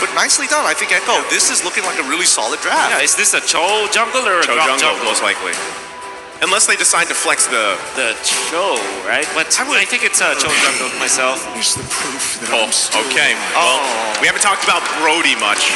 but nicely done. I think Echo, this is looking like a really solid draft. Yeah, is this a Cho jungle or a drop jungle? Most likely. Unless they decide to flex the Cho, right? But I think it's a Cho jungle myself. Here's the proof that okay. Well, we haven't talked about Brody much.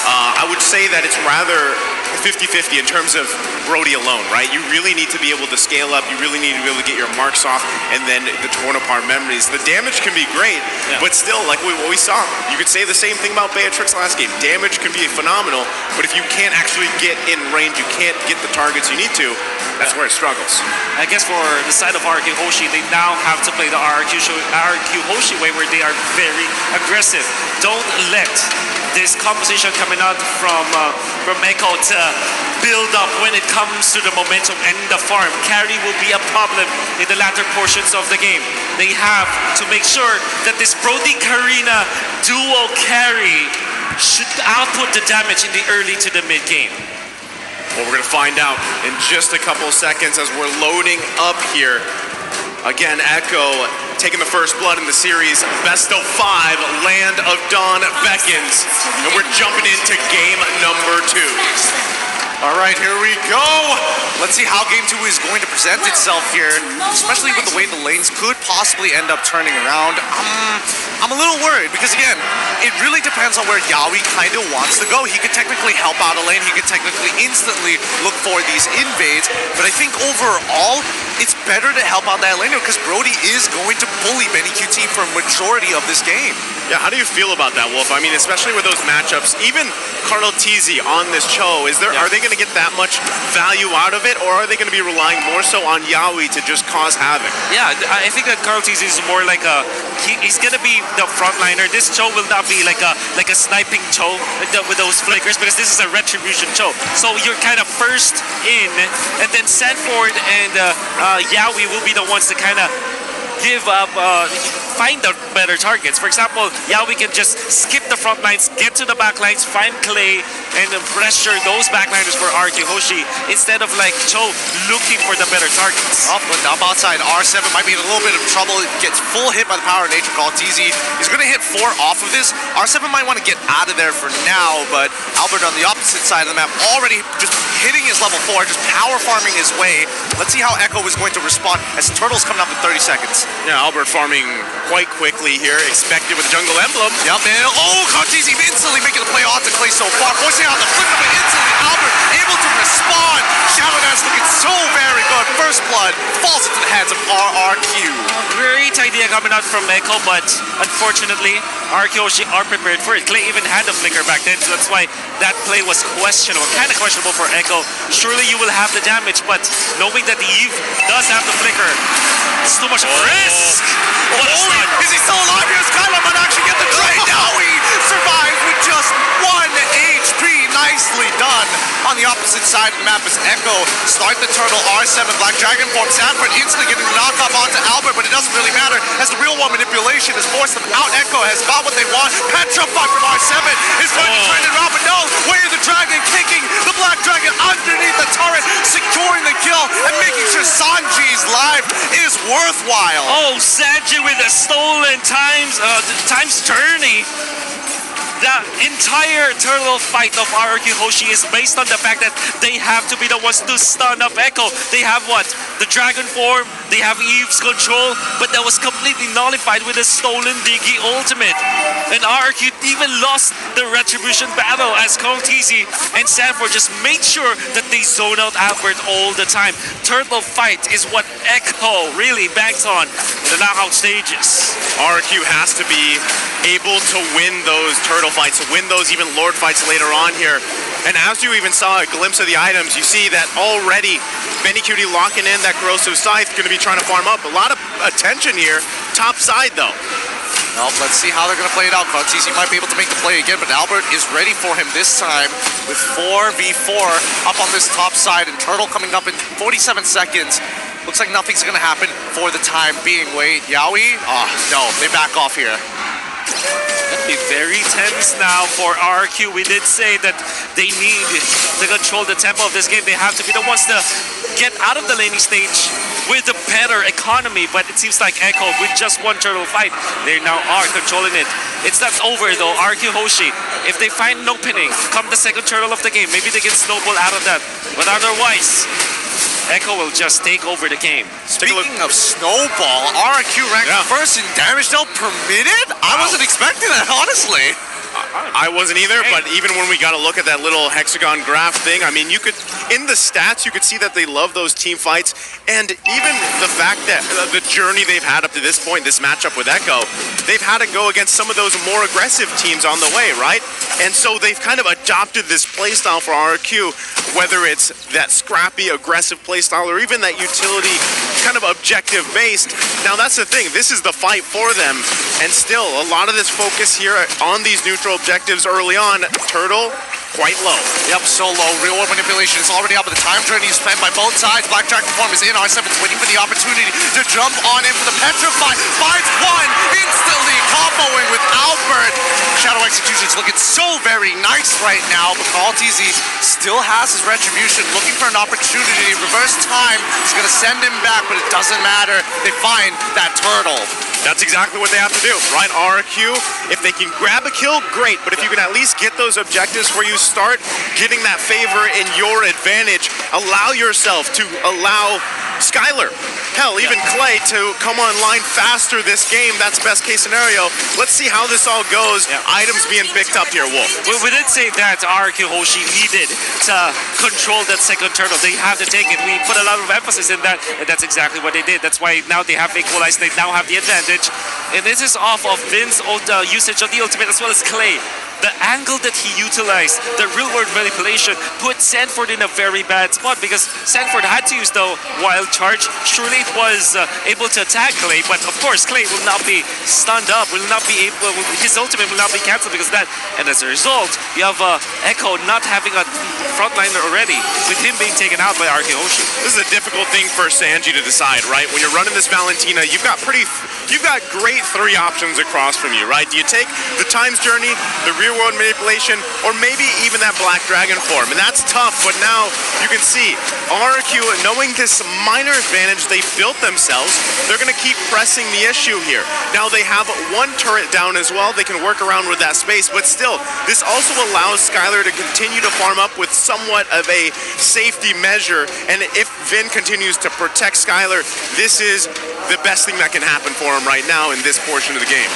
I would say that it's rather 50-50 in terms of Brody alone, right? You really need to be able to scale up. You really need to be able to get your marks off, and then the torn apart memories. The damage can be great, but still, like what we saw, you could say the same thing about Beatrix last game. Damage can be phenomenal, but if you can't actually get in range, you can't get the targets you need to, that's where it struggles. I guess for the side of Rrq Hoshi, they now have to play the Rrq Hoshi way, where they are very aggressive. Don't let this composition coming out from Echo to build up when it comes to the momentum and the farm. Carry will be a problem in the latter portions of the game. They have to make sure that this Brody Karina duo carry should output the damage in the early to the mid game. Well, we're going to find out in just a couple of seconds as we're loading up here. Again, Echo taking the first blood in the series. Best of 5, Land of Dawn beckons. And we're jumping into game number 2. All right, here we go. Let's see how game 2 is going to present itself here, especially with the way the lanes could possibly end up turning around. I'm a little worried because, again, it really depends on where Yawi kind of wants to go. He could technically help out a lane. He could technically instantly look for these invades. But I think overall, it's better to help out that lane because Brody is going to bully Benny QT for a majority of this game. Yeah, how do you feel about that, Wolf? I mean, especially with those matchups, even Carlo Tizzi on this Cho, are they going to get that much value out of it, or are they going to be relying more so on Yawi to just cause havoc? Yeah, I think that Carlo Tizzi is more like he's going to be the frontliner. This Cho will not be like a sniping Cho with those flickers, because this is a retribution Cho. So you're kind of first in, and then Sanford and Yawi will be the ones to kind of give up, find the better targets. For example, Yawi can just skip the front lines, get to the back lines, find Clay, and pressure those backliners for Rrq Hoshi instead of like Cho looking for the better targets. Oh, but up outside, R7 might be in a little bit of trouble. It gets full hit by the power of nature called TZ. He's going to hit 4 off of this. R7 might want to get out of there for now, but Albert on the opposite side of the map already just hitting his level 4, just power farming his way. Let's see how Echo is going to respond as Turtle's coming up in 30 seconds. Yeah, Albert farming quite quickly here, expected with the jungle emblem. Yep, man. Oh, Contizi instantly making the play onto Clay so far, forcing out the flip of it instantly. Albert able to respond. Shadow Dance looking so very good. First blood falls into the hands of Rrq. Great idea coming out from Echo, but unfortunately, Rrq Hoshi are prepared for it. Clay even had a flicker back then, so that's why that play was questionable, kind of questionable for Echo. Surely you will have the damage, but knowing that the Eve does have the flicker, it's too much risk. What a stun. Is he still alive here? Skylar might actually get the trade. Now he survives with just 1 HP. Nicely done. On the opposite side of the map is Echo. Start the turtle, R7, Black Dragon form. Sanford instantly getting the knockoff onto Albert, but it doesn't really matter as the real one manipulation has forced them out. Echo has got what they want. Petrified from R7 is going to turn it around, but no. Way of the Dragon kicking the Black Dragon underneath the turret, securing the kill and making sure Sanji's life is worthwhile. Oh, Sanji with a stolen times journey. The entire turtle fight of Rrq Hoshi is based on the fact that they have to be the ones to stun up Echo. They have what? The dragon form, they have Eve's control, but that was completely nullified with a stolen Diggy ultimate. And Rrq even lost the retribution battle as Contizi and Sanford just made sure that they zone out Albert all the time. Turtle fight is what Echo really banks on in the knockout stages. Rrq has to be able to win those turtle fights, to win those even Lord fights later on here. And as you even saw a glimpse of the items, you see that already Benny QT locking in that corrosive scythe, going to be trying to farm up. A lot of attention here, top side though. Well, let's see how they're going to play it out. Contizi might be able to make the play again, but Albert is ready for him this time with 4v4 up on this top side, and Turtle coming up in 47 seconds. Looks like nothing's going to happen for the time being. Wait, Yawi? Oh, no, they back off here. be very tense now for RRQ. We did say that they need to control the tempo of this game. They have to be the ones to get out of the laning stage with a better economy, but it seems like Echo, with just one turtle fight, they now are controlling it. It's not over though. Rrq Hoshi, if they find an opening, come the second turtle of the game, maybe they can snowball out of that. But otherwise, Echo will just take over the game. Speaking of snowball, RRQ ranked first in damage dealt per minute? I wasn't expecting that, honestly. I wasn't either, but even when we got to look at that little hexagon graph thing, I mean, you could, in the stats, you could see that they love those team fights, and even the fact that the journey they've had up to this point, this matchup with Echo, they've had to go against some of those more aggressive teams on the way, right? And so they've kind of adopted this playstyle for RRQ, whether it's that scrappy, aggressive playstyle, or even that utility, kind of objective-based. Now, that's the thing. This is the fight for them, and still, a lot of this focus here on these neutral objectives early on. Turtle, quite low. Yep, so low. Real world manipulation is already up, but the time journey is spent by both sides. Black Dragon form is in. R7's waiting for the opportunity to jump on in for the Petrify. Finds one, instantly comboing with Albert. Shadow Execution's looking so very nice right now, but CarlTZ still has his retribution, looking for an opportunity. Reverse time is going to send him back, but it doesn't matter. They find that turtle. That's exactly what they have to do, right? RRQ, if they can grab a kill, great, but if you can at least get those objectives where you start getting that favor in your advantage, allow yourself to allow Skylar, hell, even Clay, to come online faster this game. That's best case scenario. Let's see how this all goes. Items being picked up here, Wolf. We did say that Rrq Hoshi needed to control that second turtle. They have to take it. We put a lot of emphasis in that, and that's exactly what they did. That's why now they have equalized. They now have the advantage. And this is off of Vin's usage of the ultimate as well as Clay. The angle that he utilized, the real-world manipulation, put Sanford in a very bad spot because Sanford had to use the wild charge. Surely it was able to attack Clay, but of course Clay will not be stunned up, will not be able, his ultimate will not be cancelled because of that. And as a result, you have Echo not having a frontliner already, with him being taken out by Rrq Hoshi. This is a difficult thing for Sanji to decide, right? When you're running this Valentina, you've got great three options across from you, right? Do you take the Times Journey, the real-world manipulation, or maybe even that Black Dragon form? And that's tough, but now you can see RRQ, knowing this minor advantage they built themselves, they're going to keep pressing the issue here. Now they have one turret down as well. They can work around with that space, but still, this also allows Skylar to continue to farm up with somewhat of a safety measure. And if Vin continues to protect Skylar, this is the best thing that can happen for him right now in this portion of the game.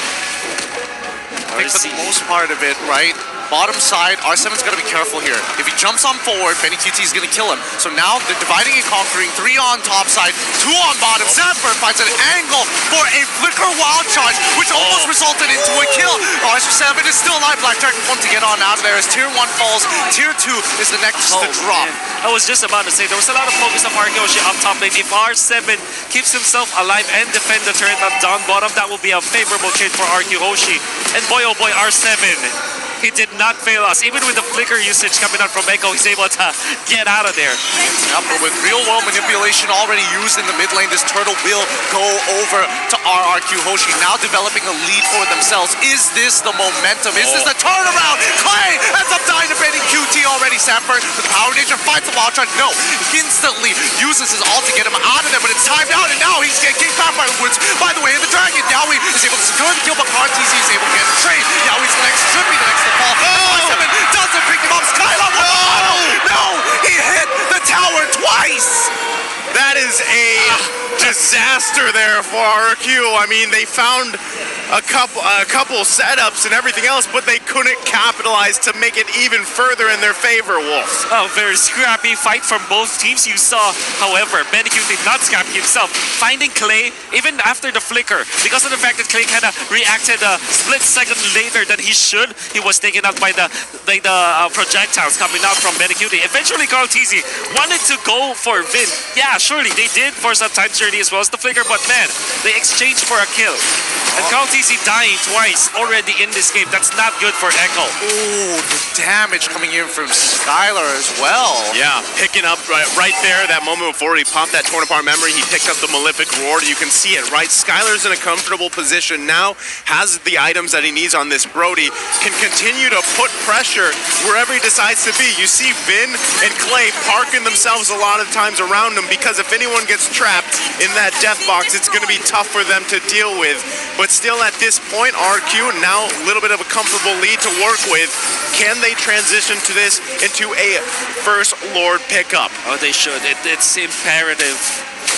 I think for the most part of it, right? Bottom side, R7's got to be careful here. If he jumps on forward, Benny QT is going to kill him. So now they're dividing and conquering. 3 on top side, 2 on bottom. Sanford finds an angle for a flicker wild charge, which almost resulted into a kill. R7 is still alive. Black Dragon form to get on out of there as Tier 1 falls. Tier 2 is the next to drop. Man. I was just about to say, there was a lot of focus of Rrq Hoshi up top lane. If R7 keeps himself alive and defend the turret up down bottom, that will be a favorable trade for Rrq Hoshi. And boy, oh boy, R7. He did not fail us. Even with the flicker usage coming out from Echo, he's able to get out of there. Yep, but with real-world manipulation already used in the mid lane, this turtle will go over to Rrq Hoshi, now developing a lead for themselves. Is this the momentum? Is this the turnaround? Clay ends up dying to Benny QT already. Sanford with the Power Nature finds the wild charge. No, instantly uses his ult to get him out of there, but it's timed out, and now he's getting kicked back by the woods. By the way, the Dragon, Yaoi is able to secure the kill, but CarlTZ is able to get the trade. Yaoi's the next, should be the next to fall. R7 doesn't pick him up. Skylar with the bottle. No, he hit the tower twice. That is a disaster there for RRQ. I mean, they found a couple setups and everything else, but they couldn't capitalize to make it even further in their favor, Wolf. Oh, very scrappy fight from both teams. You saw, however, Benny did not scrappy himself, finding Clay even after the flicker. Because of the fact that Clay kind of reacted a split second later than he should, he was taken out by the projectiles coming out from Benny. Eventually, CarlTZ wanted to go for Vin. Yeah, surely they did for some time journey as as well as the flicker, but man, they exchanged for a kill. And KarlTzy dying twice already in this game. That's not good for Echo. Ooh, the damage coming in from Skylar as well. Yeah, picking up right there, that moment before he popped that torn apart memory, he picked up the Malefic Roar. You can see it, right? Skylar's in a comfortable position now, has the items that he needs on this Brody, can continue to put pressure wherever he decides to be. You see Vin and Clay parking themselves a lot of times around him because if anyone gets trapped in that death box, it's going to be tough for them to deal with. But still at this point, Rrq now a little bit of a comfortable lead to work with. Can they transition to this into a first Lord pickup? Oh, they should. It's imperative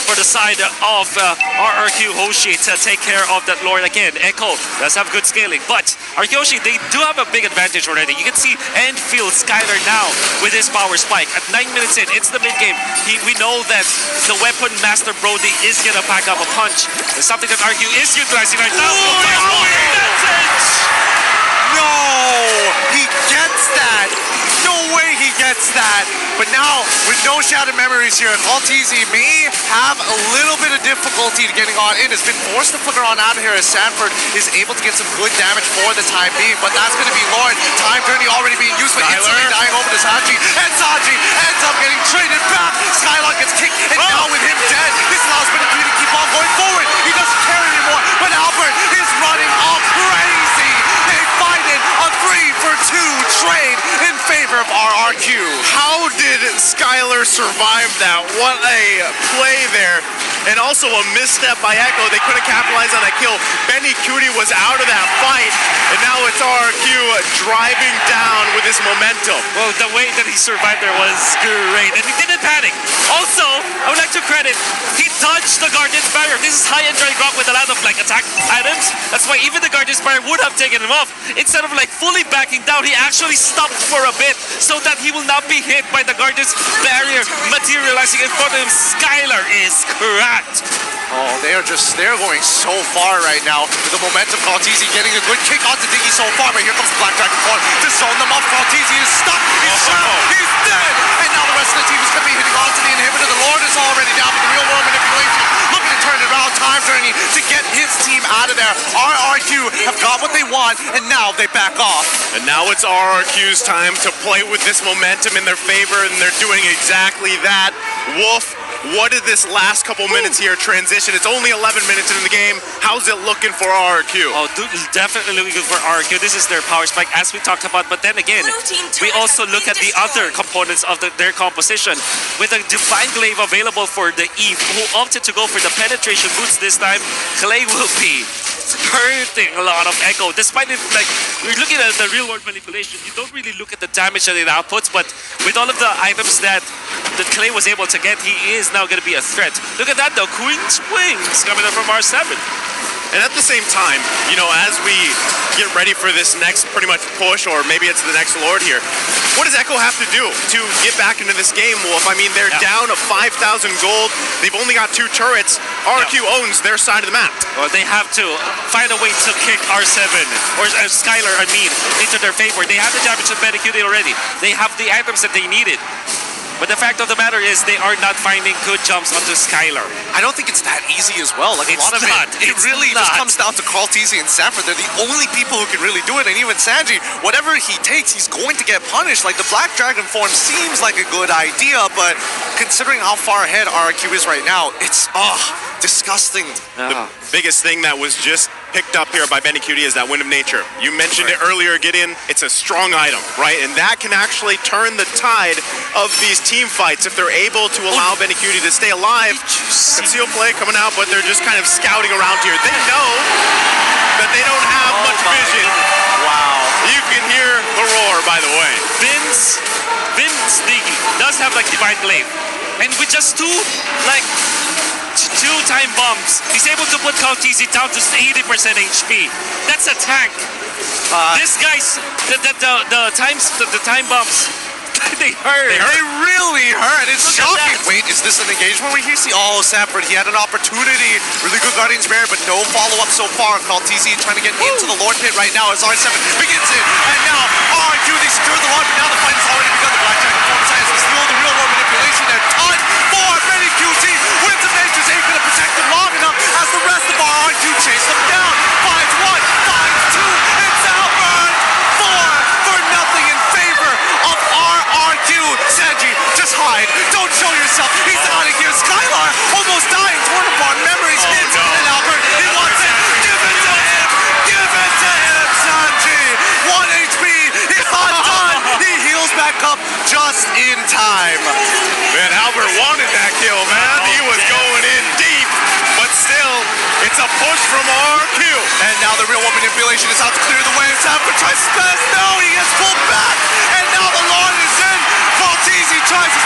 for the side of Rrq Hoshi to take care of that Lord again. Echo does have good scaling, but Rrq Hoshi, they do have a big advantage already. You can see and feel Skylar now with his power spike. At 9 minutes in, it's the mid game. We know that the weapon master Brody is gonna pack up a punch. It's something that Rrq is utilizing right now. No, he gets that. No way he gets that. But now, with no shattered memories here, KarlTzy may have a little bit of difficulty getting on in. Has been forced to flicker on out of here as Sanford is able to get some good damage for the time being. But that's going to be Lord. Time Journey already being used, but instantly dying over to Sanji. And Sanji ends up getting traded back. Skylar gets kicked, and now with him dead, this allows Benekudi to keep on going forward. He doesn't care anymore, but Albert is running all crazy. They find it a 3-for-2 trade in favor of Rrq. How did Skylar survive that? What a play there. And also a misstep by Echo. They couldn't capitalize on that kill. Benekudi was out of that fight. And now it's Rrq driving down with his momentum. Well, the way that he survived there was great. And he didn't panic. Also, I would like to credit, he dodged the Guardian's Barrier. This is high-end Drake Rock with a lot of attack items. That's why even the Guardian's Barrier would have taken him off. Instead of fully backing down, he actually stopped for a bit so that he will not be hit by the Guardian's Barrier materializing in front of him. Skylar is cracked. Oh, they're going so far right now. With the momentum, KarlTzy getting a good kick onto Diggy so far, but here comes the Black Dragon Form to zone them off. KarlTzy is stuck. He's trapped. He's dead. And now the rest of the team is going to be hitting onto the inhibitor. The Lord is already down, but the real world manipulation looking to turn it around. Time Journey to get his team out of there. Rrq have got what they want, and now they back off. And now it's Rrq's time to play with this momentum in their favor, and they're doing exactly that. Wolf, what did this last couple minutes here transition? It's only 11 minutes into the game. How's it looking for Rrq? Oh, definitely looking good for Rrq. This is their power spike, as we talked about. But then again, we also look at the other components of their composition. With a Divine Glaive available for the Eve, who opted to go for the penetration boots this time, Clay will be hurting a lot of Echo. Despite it, we're looking at the real world manipulation, you don't really look at the damage that it outputs, but with all of the items that Clay was able to get, he is now going to be a threat. Look at that though, Queen's Wings coming up from R7. And at the same time, as we get ready for this next pretty much push, or maybe it's the next Lord here, what does Echo have to do to get back into this game, Wolf? I mean, they're down to 5,000 gold. They've only got 2 turrets. Rrq owns their side of the map. Well, they have to find a way to kick R7, or Skylar, into their favor. They have the damage to Benekudi already. They have the items that they needed. But the fact of the matter is they are not finding good jumps onto Skylar. I don't think it's that easy as well. A lot of it really just comes down to KarlTzy and Sanford. They're the only people who can really do it. And even Sanji, whatever he takes, he's going to get punished. The Black Dragon form seems like a good idea, but considering how far ahead Rrq is right now, it's disgusting. The biggest thing that was just picked up here by Benekudi is that Wind of Nature. You mentioned it earlier, Gideon. It's a strong item, right? And that can actually turn the tide of these team fights if they're able to allow Benekudi to stay alive. Conceal play coming out, but they're just kind of scouting around here. They know that they don't have much vision. Wow. You can hear the roar, by the way. Vince Diggy does have Divine Glaive. And with just two time bombs, he's able to put KarlTzy down to 80% HP. That's a tank. This guy's the time bombs. They hurt. They really hurt. It's shocking. Wait, is this an engagement where you see? Oh, Sanford, he had an opportunity. Really good Guardian's Barrier, but no follow-up so far. KarlTzy trying to get into the Lord pit right now as R7 begins it. And now Rrq, they secure the Lord, but now the fight has already begun. The Black Dragon form science to steal the real world manipulation. They're ton for Benekudi. Winds of Nature's ain't going to protect him hide. Don't show yourself. He's out of here. Skylar almost dying, torn apart. Memories hits. no. And Albert, he wants it. Give it to him. Give it to him, Sanji. 1 HP. He's not done. He heals back up just in time. Man, Albert wanted that kill, man. He was going in deep, but still, it's a push from Rrq. And now the real one manipulation is out to clear the way. Sanford tries his best. No, he gets pulled back. And now the line is in. Maltese tries to